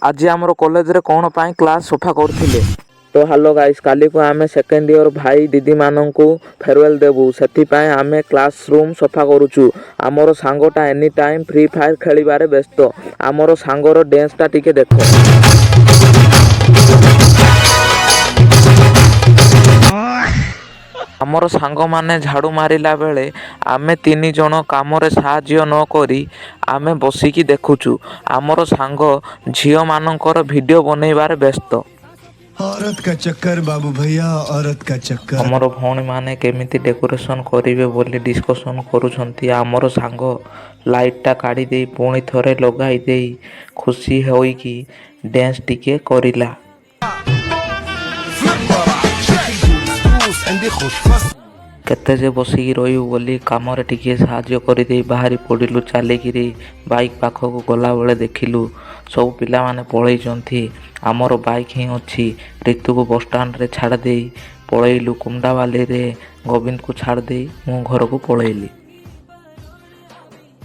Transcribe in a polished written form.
आज आमर कॉलेज रे कौन पाई क्लास सफा करथिले। तो हेलो गाइस, काली को आमे सेकेंड ईयर भाई दीदी माननकु फेयरवेल देबू सेति पाई आमे क्लासरूम सफा करूछु। आमर सांगटा एनी टाइम फ्री फायर खेलिबारे व्यस्त। आमर सांगर डांसटा टिके देखो। आमर सांग माने झाड़ू मारिला बेले आमे तीन जन काम रे साहाय्य न करी आमे बसिकी देखुछु। आमर सांग झियो मानकर वीडियो बनैबार व्यस्त। औरत का चक्कर बाबू भैया, औरत का चक्कर। आमर भौणी माने केमिति डेकोरेशन करिवे बोली डिस्कशन करूछंती। आमर सांग लाइटटा काढ़ी देई पुणी थरे लगाई देई खुशी होईकी डांस टिके करिला। केते जे बसिकी रहिबु बोली कामरे टिके साहाय्य करिदेई बाहरी पड़िलु। चलिकिरी बाइक पाखक गला बेले देखिलु सब पिला माने पळैचंती। आमर बाइक ही अछि। ऋतु को बस स्टैंड रे छाड़ देई पळैलु। कुंडावाली रे गोविंद को छाड़ देई मु घर को पळैली।